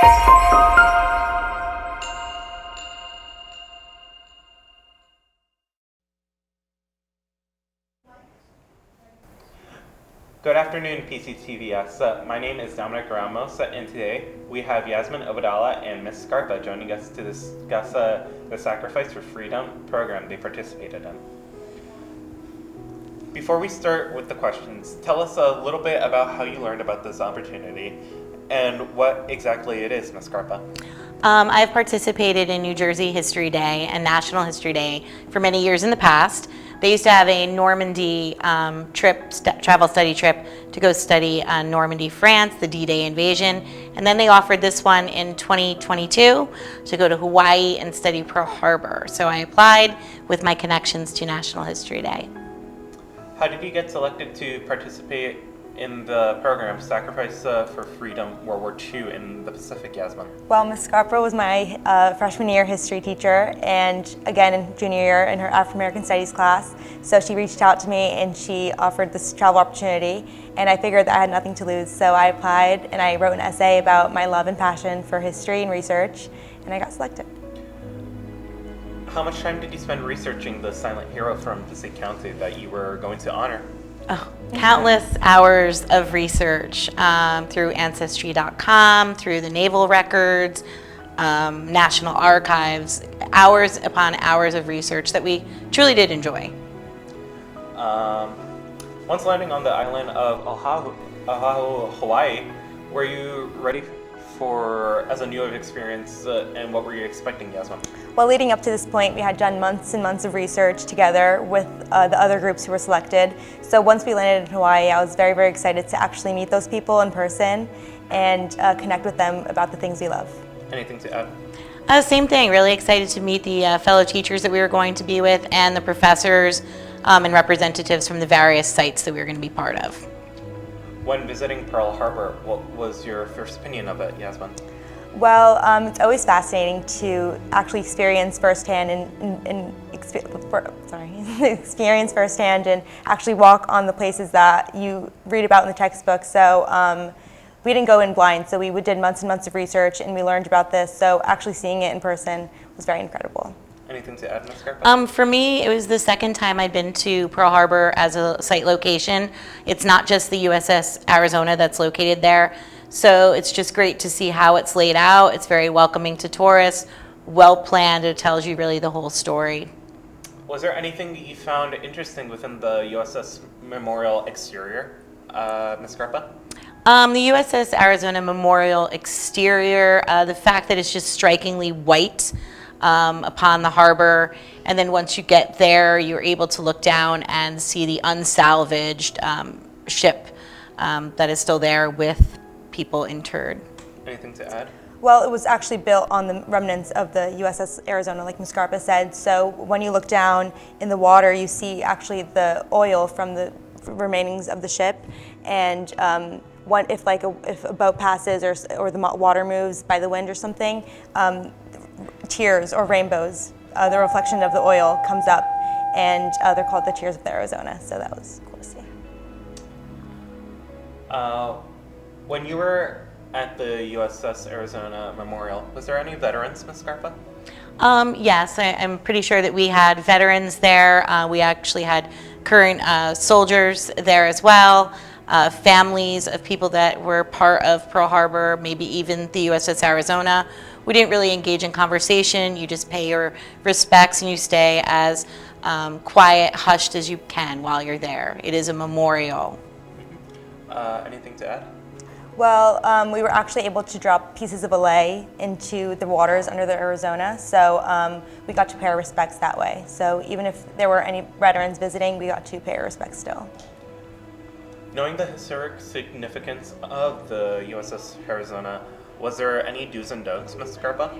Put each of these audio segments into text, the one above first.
Good afternoon, PCTVS. My name is Dominick Ramos, and today we have Yasmin Obeidallah and Ms. Scarpa joining us to discuss the Sacrifice for Freedom program they participated in. Before we start with the questions, tell us a little bit about how you learned about this opportunity and what exactly it is, Ms. Scarpa. I've participated in New Jersey History Day and National History Day for many years in the past. They used to have a Normandy travel study trip to go study Normandy, France, the D-Day invasion. And then they offered this one in 2022 to go to Hawaii and study Pearl Harbor. So I applied with my connections to National History Day. How did you get selected to participate in the program Sacrifice for Freedom World War II in the Pacific, Yasmin? Well, Ms. Scarpa was my freshman year history teacher, and again in junior year in her African American Studies class. So she reached out to me and she offered this travel opportunity, and I figured that I had nothing to lose. So I applied and I wrote an essay about my love and passion for history and research, and I got selected. How much time did you spend researching the silent hero from DeSalle County that you were going to honor? Oh, countless hours of research through Ancestry.com, through the naval records, National Archives, hours upon hours of research that we truly did enjoy. Once landing on the island of Oahu, Hawaii, were you ready as a new experience, and what were you expecting, Yasmin? Well, leading up to this point, we had done months and months of research together with the other groups who were selected. So once we landed in Hawaii, I was very, very excited to actually meet those people in person and connect with them about the things we love. Anything to add? Same thing, really excited to meet the fellow teachers that we were going to be with and the professors and representatives from the various sites that we were going to be part of. When visiting Pearl Harbor, what was your first opinion of it, Yasmin? Well, it's always fascinating to actually experience firsthand experience firsthand and actually walk on the places that you read about in the textbook. So we didn't go in blind, so we did months and months of research and we learned about this. So actually seeing it in person was very incredible. Anything to add, Ms. Scarpa? For me, it was the second time I'd been to Pearl Harbor as a site location. It's not just the USS Arizona that's located there. So it's just great to see how it's laid out. It's very welcoming to tourists, well planned. It tells you really the whole story. Was there anything that you found interesting within the USS Memorial exterior, Ms. Scarpa? The USS Arizona Memorial exterior, the fact that it's just strikingly white upon the harbor, and then once you get there, you're able to look down and see the unsalvaged ship that is still there with people interred. Anything to add? Well, it was actually built on the remnants of the USS Arizona, like Ms. Scarpa said. So when you look down in the water, you see actually the oil from the remainings of the ship, and if a boat passes or the water moves by the wind or something, tears or rainbows, the reflection of the oil comes up, and they're called the Tears of the Arizona. So that was cool to see. When you were at the USS Arizona Memorial, was there any veterans, Ms. Scarpa? Yes, I'm pretty sure that we had veterans there. We actually had current soldiers there as well, families of people that were part of Pearl Harbor, maybe even the USS Arizona. We didn't really engage in conversation. You just pay your respects and you stay as quiet, hushed as you can while you're there. It is a memorial. Anything to add? Well, we were actually able to drop pieces of Olay into the waters under the Arizona, so we got to pay our respects that way. So even if there were any veterans visiting, we got to pay our respects still. Knowing the historic significance of the USS Arizona, was there any do's and don'ts, Ms. Scarpa?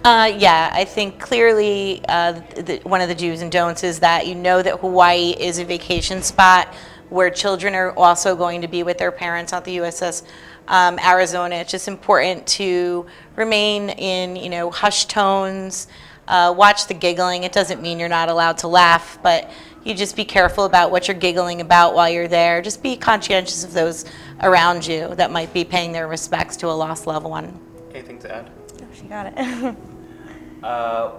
Yeah, I think clearly one of the do's and don'ts is that you know that Hawaii is a vacation spot where children are also going to be with their parents at the USS Arizona. It's just important to remain in, hushed tones, watch the giggling. It doesn't mean you're not allowed to laugh, but you just be careful about what you're giggling about while you're there. Just be conscientious of those around you that might be paying their respects to a lost loved one. Anything to add? Oh, she got it.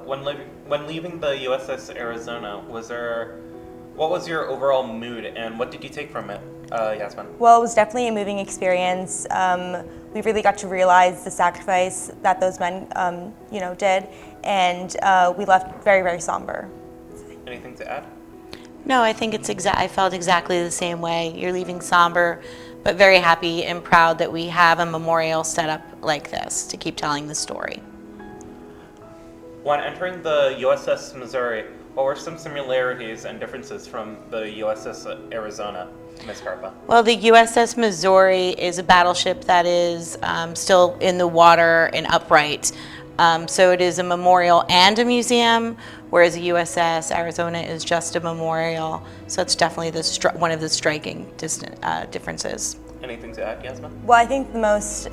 When leaving the USS Arizona, what was your overall mood and what did you take from it, Yasmin? Well, it was definitely a moving experience. We really got to realize the sacrifice that those men, did, and we left very, very somber. Anything to add? No, I think I felt exactly the same way. You're leaving somber, but very happy and proud that we have a memorial set up like this to keep telling the story. When entering the USS Missouri, what were some similarities and differences from the USS Arizona, Ms. Scarpa? Well, the USS Missouri is a battleship that is still in the water and upright. So it is a memorial and a museum, whereas the USS Arizona is just a memorial. So it's definitely one of the striking differences. Anything to add, Yasmin? Well, I think the most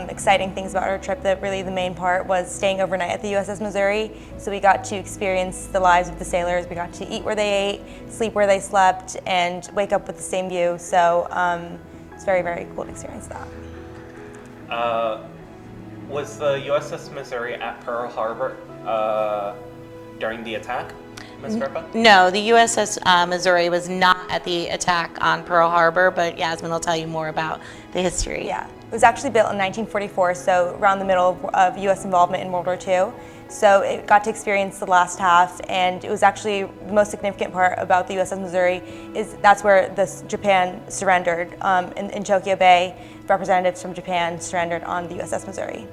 exciting things about our trip, that really the main part, was staying overnight at the USS Missouri. So we got to experience the lives of the sailors. We got to eat where they ate, sleep where they slept, and wake up with the same view. So it's very, very cool to experience that. Was the USS Missouri at Pearl Harbor during the attack, Ms. Scarpa? No, the USS Missouri was not at the attack on Pearl Harbor, but Yasmin will tell you more about the history. Yeah, it was actually built in 1944, so around the middle of U.S. involvement in World War II. So it got to experience the last half, and it was actually the most significant part about the USS Missouri is that's where Japan surrendered in Tokyo Bay. Representatives from Japan surrendered on the USS Missouri.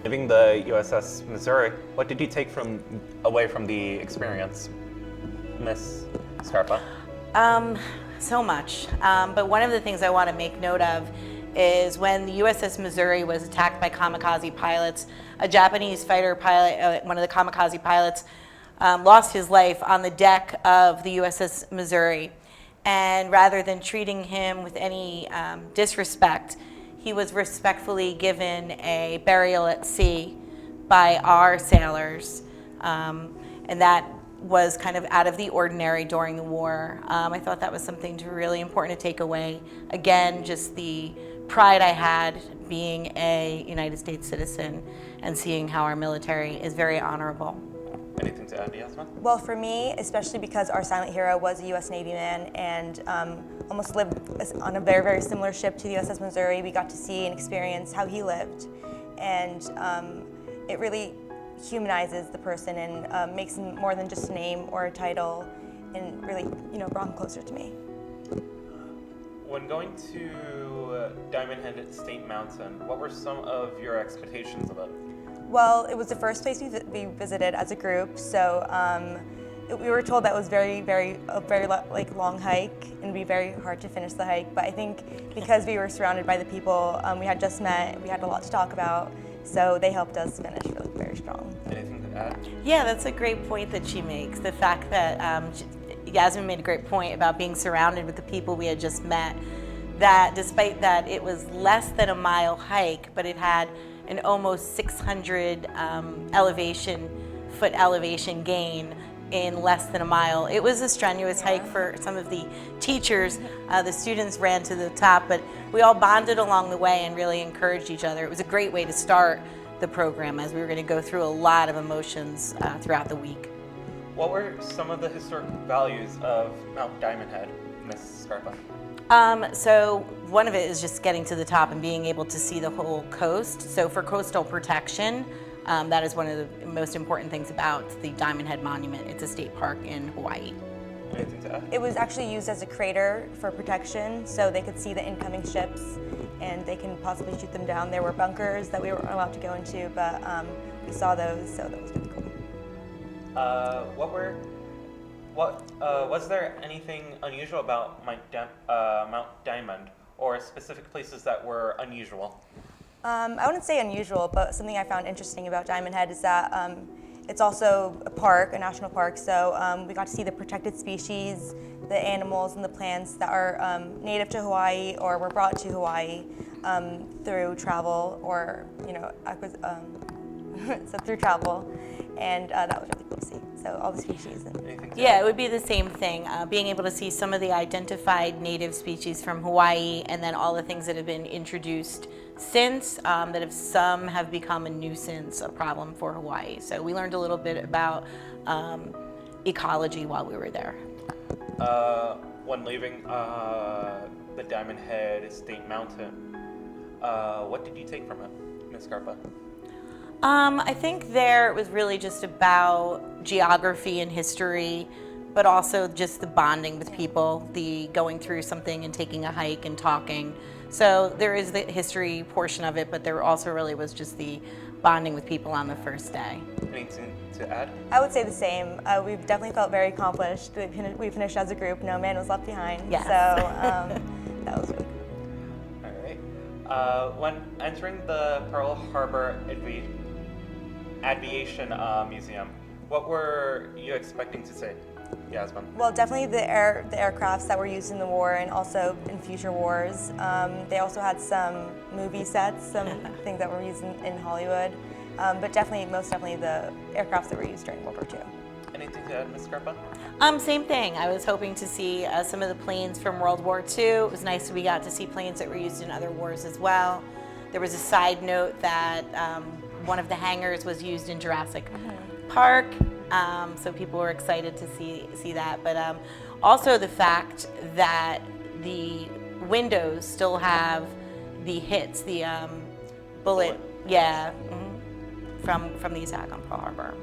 Leaving the USS Missouri, what did you take away from the experience, Ms. Scarpa? So much. But one of the things I want to make note of is when the USS Missouri was attacked by kamikaze pilots, a Japanese fighter pilot, one of the kamikaze pilots, lost his life on the deck of the USS Missouri. And rather than treating him with any disrespect, he was respectfully given a burial at sea by our sailors. And that was kind of out of the ordinary during the war. I thought that was something really important to take away. Again, just the pride I had being a United States citizen and seeing how our military is very honorable. Anything to add, Yasmin? Well, for me, especially because our silent hero was a U.S. Navy man and almost lived on a very, very similar ship to the USS Missouri, we got to see and experience how he lived. And it really humanizes the person and makes him more than just a name or a title, and really, brought him closer to me. When going to Diamond Head State Mountain, what were some of your expectations of it? Well, it was the first place we visited as a group, so we were told that it was a very long hike and it'd be very hard to finish the hike. But I think because we were surrounded by the people we had just met, we had a lot to talk about, so they helped us finish really very strong. Anything to add? Yeah, that's a great point that she makes. The fact that Yasmin made a great point about being surrounded with the people we had just met, that despite that it was less than a mile hike, but it had an almost 600 foot elevation gain in less than a mile. It was a strenuous hike for some of the teachers. The students ran to the top, but we all bonded along the way and really encouraged each other. It was a great way to start the program, as we were going to go through a lot of emotions throughout the week. What were some of the historic values of Mount Diamond Head, Ms. Scarpa? So one of it is just getting to the top and being able to see the whole coast. So for coastal protection, that is one of the most important things about the Diamond Head Monument. It's a state park in Hawaii. Anything to add? It was actually used as a crater for protection, so they could see the incoming ships and they can possibly shoot them down. There were bunkers that we weren't allowed to go into, but we saw those, so that was really cool. Was there anything unusual about Mount Diamond, or specific places that were unusual? I wouldn't say unusual, but something I found interesting about Diamond Head is that it's also a park, a national park, so we got to see the protected species, the animals and the plants that are native to Hawaii or were brought to Hawaii through travel or so through travel, and that was really cool to see. So all the species. And Yeah, it would be the same thing. Being able to see some of the identified native species from Hawaii, and then all the things that have been introduced since, that some have become a nuisance, a problem for Hawaii. So we learned a little bit about ecology while we were there. When leaving the Diamond Head State Mountain, what did you take from it, Ms. Scarpa? I think there it was really just about geography and history, but also just the bonding with people, the going through something and taking a hike and talking. So there is the history portion of it, but there also really was just the bonding with people on the first day. Anything to add? I would say the same. We've definitely felt very accomplished. We finished as a group. No man was left behind. Yes. So that was really cool. All right. When entering the Pearl Harbor Aviation Museum, what were you expecting to see, Yasmin? Well, definitely the aircrafts that were used in the war and also in future wars. They also had some movie sets, some things that were used in Hollywood, but most definitely the aircrafts that were used during World War II. Anything to add, Ms. Scarpa? Same thing. I was hoping to see some of the planes from World War II. It was nice we got to see planes that were used in other wars as well. There was a side note that one of the hangars was used in Jurassic Park, so people were excited to see that. But also the fact that the windows still have the hits, the bullet, yeah, from the attack on Pearl Harbor.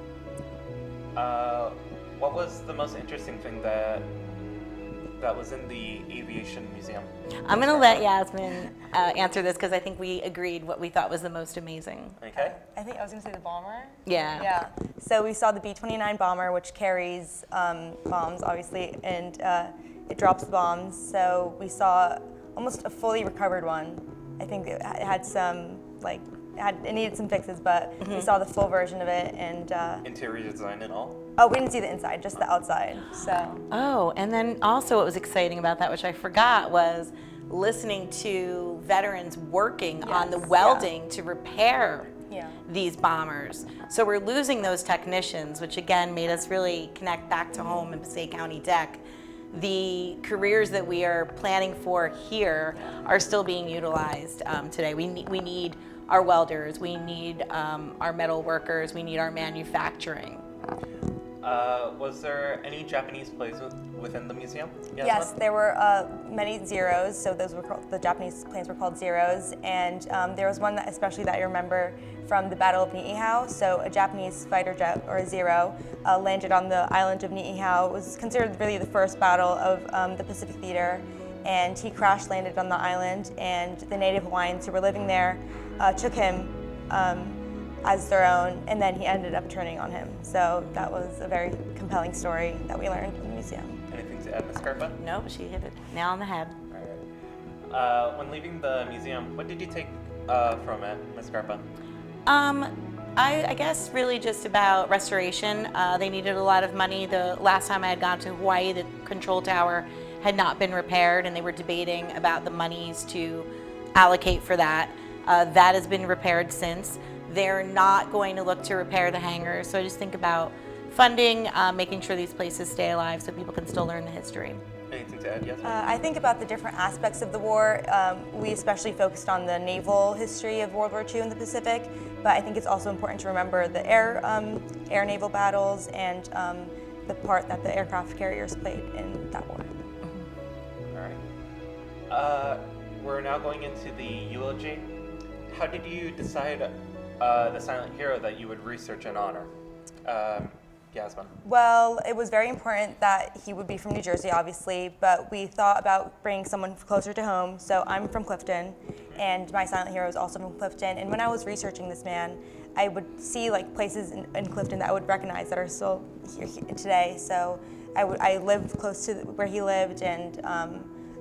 What was the most interesting thing that was in the Aviation Museum? I'm going to let Yasmin answer this because I think we agreed what we thought was the most amazing. Okay. I think I was going to say the bomber. Yeah. Yeah. So we saw the B-29 bomber, which carries bombs, obviously, and it drops the bombs. So we saw almost a fully recovered one. I think it had some, it needed some fixes, but we saw the full version of it. And Interior design and all? oh, we didn't see the inside, just the outside. So. Oh, and then also what was exciting about that, which I forgot, was listening to veterans working on the welding to repair these bombers. So we're losing those technicians, which again made us really connect back to home in Passaic County Tech. The careers that we are planning for here are still being utilized today. We need our welders, we need our metal workers, we need our manufacturing. Was there any Japanese planes within the museum? Yes, there were many Zeros, so those were the Japanese planes were called Zeros, and there was one that especially that I remember from the Battle of Niihau. So a Japanese fighter jet, or a Zero, landed on the island of Niihau. It was considered really the first battle of the Pacific Theater, and he crash landed on the island, and the native Hawaiians who were living there took him as their own, and then he ended up turning on him. So that was a very compelling story that we learned in the museum. Anything to add, Ms. Scarpa? Nope, she hit it nail on the head. All right. When leaving the museum, what did you take from it, Ms. Scarpa? I guess really just about restoration. They needed a lot of money. The last time I had gone to Hawaii, the control tower had not been repaired, and they were debating about the monies to allocate for that. That has been repaired since. They're not going to look to repair the hangars, so I just think about funding, making sure these places stay alive so people can still learn the history. Anything to add, yes? I think about the different aspects of the war. We especially focused on the naval history of World War II in the Pacific, but I think it's also important to remember the air naval battles and the part that the aircraft carriers played in that war. All right. We're now going into the eulogy. How did you decide the silent hero that you would research and honor? Yasmin. Well, it was very important that he would be from New Jersey, obviously, but we thought about bringing someone closer to home. So I'm from Clifton, and my silent hero is also from Clifton. And when I was researching this man, I would see places in Clifton that I would recognize that are still here today. So I lived close to where he lived, and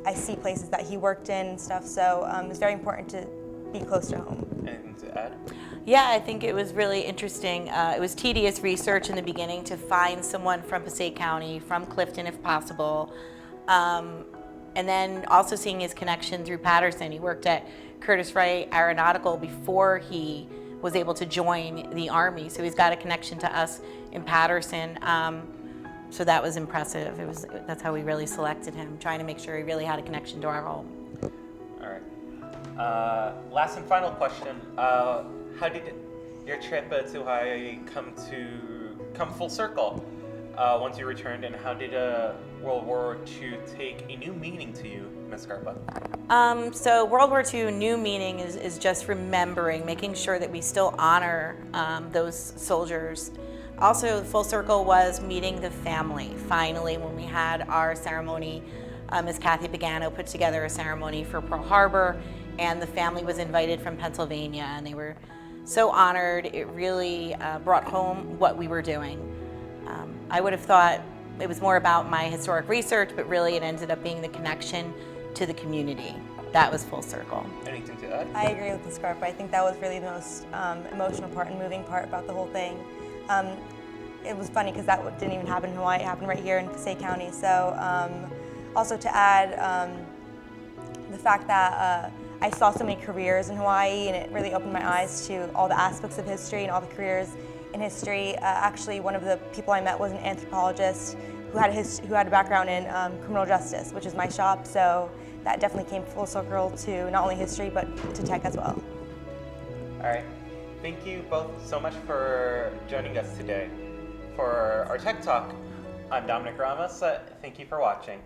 I see places that he worked in and stuff. So it's very important to be close to home. Anything to add? Yeah, I think it was really interesting. It was tedious research in the beginning to find someone from Passaic County, from Clifton if possible, and then also seeing his connection through Patterson. He worked at Curtiss-Wright Aeronautical before he was able to join the Army. So he's got a connection to us in Patterson. So that was impressive. That's how we really selected him, trying to make sure he really had a connection to our home. All right. Last and final question. How did your trip to Hawaii come full circle once you returned, and how did World War II take a new meaning to you, Ms. Scarpa? So World War II, new meaning is just remembering, making sure that we still honor those soldiers. Also, full circle was meeting the family. Finally, when we had our ceremony, Ms. Kathy Pagano put together a ceremony for Pearl Harbor, and the family was invited from Pennsylvania, and they were so honored. It really brought home what we were doing. I would have thought it was more about my historic research, but really it ended up being the connection to the community. That was full circle. Anything to add? I agree with the Scarpa. I think that was really the most emotional part and moving part about the whole thing. It was funny because that didn't even happen in Hawaii. It happened right here in Passaic County. So also to add the fact that I saw so many careers in Hawaii, and it really opened my eyes to all the aspects of history and all the careers in history. Actually, one of the people I met was an anthropologist who had a background in criminal justice, which is my shop. So that definitely came full circle to not only history but to tech as well. All right. Thank you both so much for joining us today. For our Tech Talk, I'm Dominick Ramos. Thank you for watching.